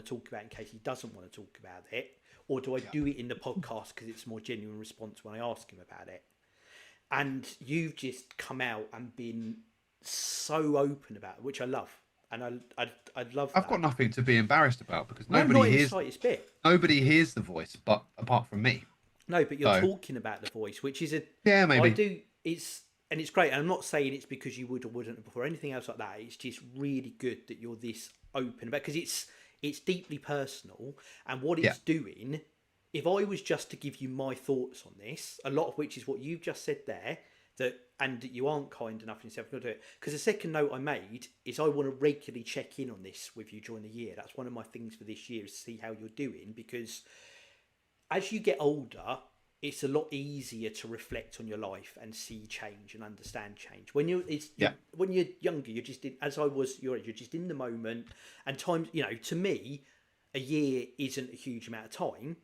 to talk about in case he doesn't want to talk about it? Or do I do it in the podcast because it's a more genuine response when I ask him about it? And you've just come out and been so open about it, which I love. And I'd love I've that. got nothing to be embarrassed about because No, not in the slightest bit. nobody hears the voice, but apart from me. No, but you're So talking about the voice, which is yeah, I maybe. do. And it's great. And I'm not saying it's because you would or wouldn't before, or anything else like that. It's just really good that you're this open about, because it's deeply personal, and what Yeah, it's doing. If I was just to give you my thoughts on this, a lot of which is what you've just said there, that you aren't kind enough in yourself to do it. Because the second note I made is I want to regularly check in on this with you during the year. That's one of my things for this year, is to see how you're doing, because as you get older, it's a lot easier to reflect on your life and see change and understand change. When when you're younger, you're just in, as I was your age, you're just in the moment. And times, to me, a year isn't a huge amount of time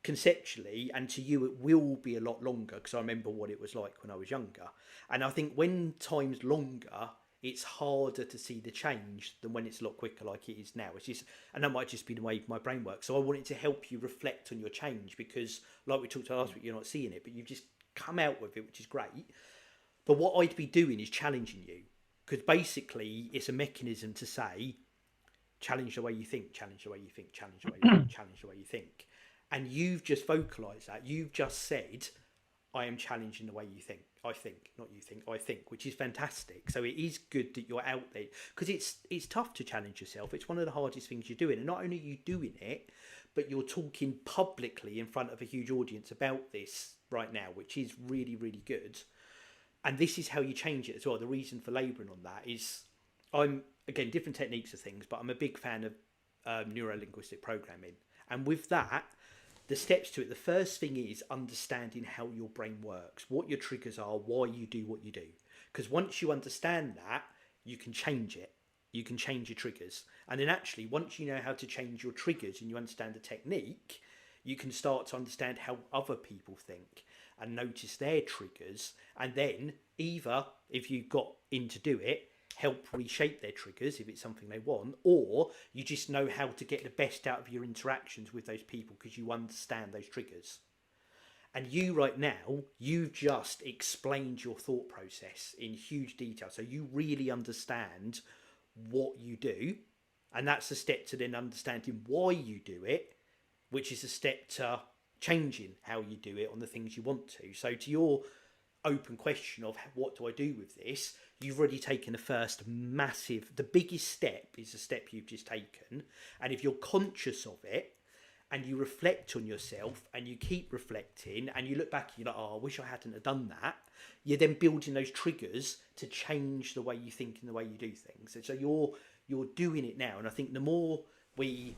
conceptually, and to you it will be a lot longer, because I remember what it was like when I was younger. And I think when time's longer, it's harder to see the change than when it's a lot quicker like it is now. It's just, and that might just be the way my brain works. So I wanted to help you reflect on your change, because like we talked about last week, you're not seeing it, but you've just come out with it, which is great. But what I'd be doing is challenging you, because basically it's a mechanism to say, challenge the way you think, challenge the way you think, challenge the way you think, challenge the way you think. And you've just vocalized that. You've just said, I am challenging the way you think. I think, not you think, I think, which is fantastic. So it is good that you're out there, because it's tough to challenge yourself. It's one of the hardest things you're doing. And not only are you doing it, but you're talking publicly in front of a huge audience about this right now, which is really, really good. And this is how you change it as well. The reason for labouring on that is, I'm, again, different techniques of things, but I'm a big fan of neuro-linguistic programming. And with that, the steps to it, the first thing is understanding how your brain works, what your triggers are, why you do what you do. Because once you understand that, you can change it. You can change your triggers. And then actually, once you know how to change your triggers and you understand the technique, you can start to understand how other people think and notice their triggers. And then either, if you got in to do it, help reshape their triggers if it's something they want, or you just know how to get the best out of your interactions with those people because you understand those triggers. And you right now, you've just explained your thought process in huge detail. So you really understand what you do. And that's a step to then understanding why you do it, which is a step to changing how you do it on the things you want to. So to your open question of what do I do with this, you've already taken the first massive, the biggest step is the step you've just taken. And if you're conscious of it and you reflect on yourself and you keep reflecting and you look back and you're like, oh, I wish I hadn't have done that, you're then building those triggers to change the way you think and the way you do things. And so you're doing it now. And I think the more we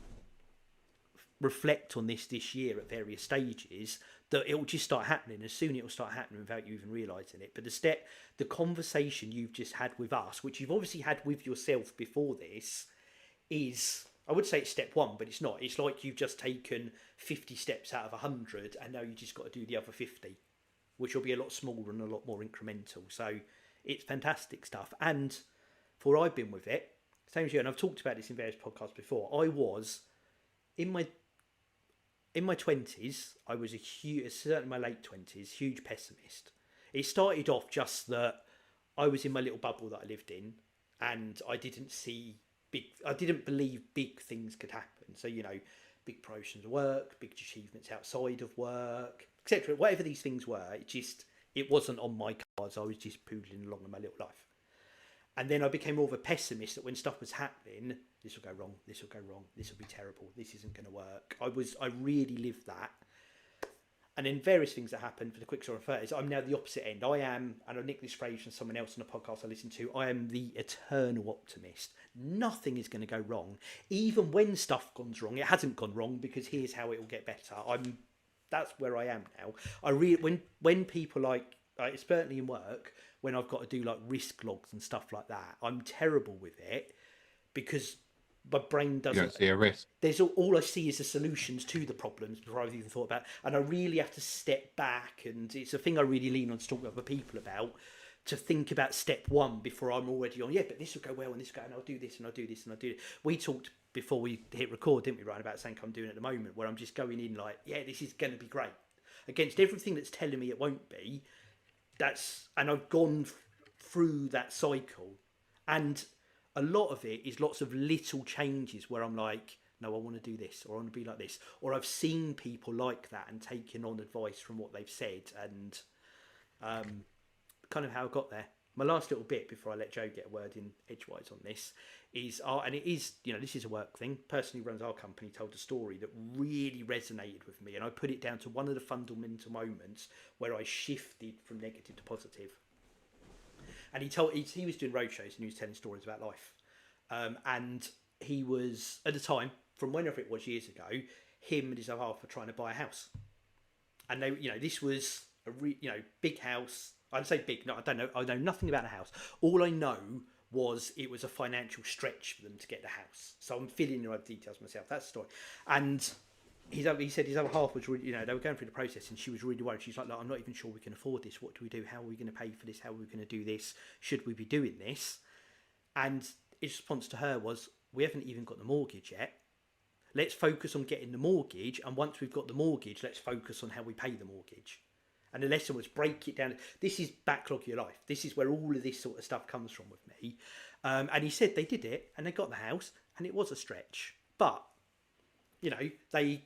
reflect on this year at various stages, that it will just start happening. As soon it will start happening without you even realizing it. But the conversation you've just had with us, which you've obviously had with yourself before this, is, I would say it's step one, but it's not. It's like you've just taken 50 steps out of 100 and now you just got to do the other 50, which will be a lot smaller and a lot more incremental. So it's fantastic stuff. And for I've been with it, same as you, and I've talked about this in various podcasts before, I was in my 20s, I was certainly my late 20s, huge pessimist. It started off just that I was in my little bubble that I lived in, and I didn't believe big things could happen. So, big promotions of work, big achievements outside of work, etc. Whatever these things were, it wasn't on my cards. I was just poodling along in my little life. And then I became more of a pessimist that when stuff was happening, this will go wrong, this will go wrong, this will be terrible, this isn't going to work. I really lived that. And then various things that happened, for the quick story of 30s, I'm now the opposite end. I am, and I nicked this phrase from someone else on a podcast I listened to, I am the eternal optimist. Nothing is going to go wrong. Even when stuff goes wrong, it hasn't gone wrong because here's how it will get better. That's where I am now. When people like, certainly in work, when I've got to do like risk logs and stuff like that, I'm terrible with it because my brain doesn't. You don't see a risk. There's all I see is the solutions to the problems before I've even thought about it. And I really have to step back, and it's a thing I really lean on to talk with other people about, to think about step one before I'm already on. Yeah, but this will go well, and this will go, and I'll do this, and I'll do this, and I'll do it. We talked before we hit record, didn't we, Ryan, about something I'm doing at the moment, where I'm just going in like, yeah, this is going to be great, against everything that's telling me it won't be. And I've gone through that cycle, and a lot of it is lots of little changes where I'm like, no, I want to do this, or I want to be like this, or I've seen people like that and taken on advice from what they've said, and kind of how I got there. My last little bit before I let Joe get a word in edgewise on this is, and it is, this is a work thing. Person who runs our company told a story that really resonated with me, and I put it down to one of the fundamental moments where I shifted from negative to positive. And he was doing roadshows and he was telling stories about life, and he was at the time, from whenever it was years ago, him and his other half were trying to buy a house, and they, this was a big house. I'd say big. No, I don't know. I know nothing about the house. All I know was it was a financial stretch for them to get the house. So I'm filling in the right details myself. That's the story. And he said his other half was really, they were going through the process, and she was really worried. She's like, I'm not even sure we can afford this. What do we do? How are we going to pay for this? How are we going to do this? Should we be doing this? And his response to her was, we haven't even got the mortgage yet. Let's focus on getting the mortgage. And once we've got the mortgage, let's focus on how we pay the mortgage. And the lesson was, break it down. This is backlog your life. This is where all of this sort of stuff comes from with me. And he said they did it, and they got the house, and it was a stretch. But, they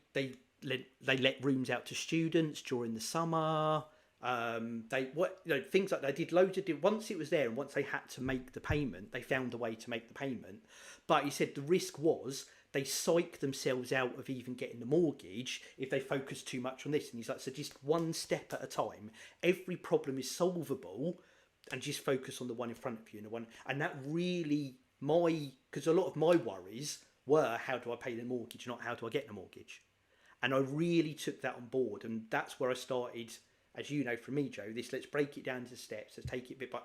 let rooms out to students during the summer. Things like they did loads of. Once it was there, and once they had to make the payment, they found a way to make the payment. But he said the risk was, they psych themselves out of even getting the mortgage if they focus too much on this. And he's like, so just one step at a time. Every problem is solvable, and just focus on the one in front of you. And that really, because a lot of my worries were, how do I pay the mortgage, not how do I get the mortgage? And I really took that on board. And that's where I started, as you know from me, Joe, let's break it down into steps, let's take it bit by,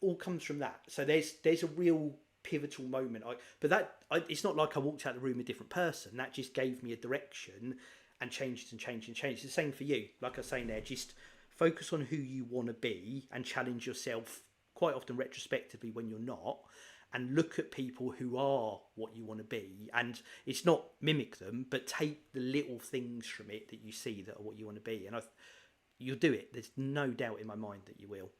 all comes from that. So there's a real pivotal moment. It's not like I walked out of the room a different person. That just gave me a direction and changed. It's the same for you. Like I was saying there, just focus on who you want to be and challenge yourself, quite often retrospectively when you're not, and look at people who are what you want to be. And it's not mimic them, but take the little things from it that you see that are what you want to be. And you'll do it. There's no doubt in my mind that you will.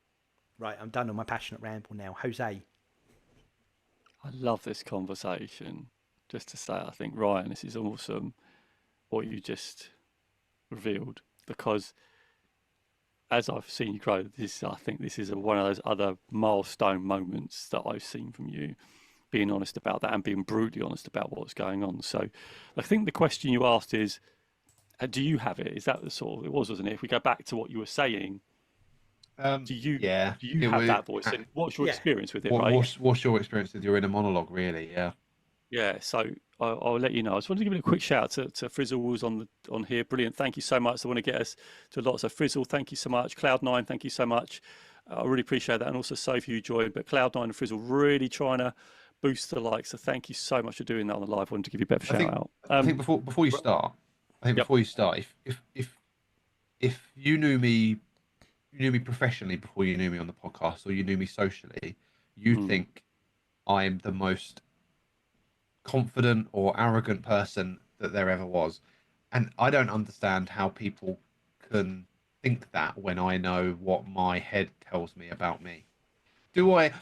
Right, I'm done on my passionate ramble now. Jose. I love this conversation. Just to say, I think, Ryan, this is awesome what you just revealed, because as I've seen you grow, I think this is one of those other milestone moments that I've seen from you, being honest about that and being brutally honest about what's going on. So I think the question you asked is, do you have it? Is that the sort of, it was, wasn't it? If we go back to what you were saying, do you have that voice, and what's your experience with it? What's your experience with your inner monologue, really? Yeah, so I'll let you know. I just wanted to give it a quick shout to Frizzle, who's on here. Brilliant, thank you so much. I want to get us to lots of Frizzle. Thank you so much. Cloud9, thank you so much. I really appreciate that, and also Sophie who joined. But Cloud9 and Frizzle really trying to boost the likes. So thank you so much for doing that on the live. I wanted to give you a bit of a shout out. I think before you start, if you knew me. You knew me professionally before you knew me on the podcast, or you knew me socially, you'd think I'm the most confident or arrogant person that there ever was. And I don't understand how people can think that when I know what my head tells me about me. Do I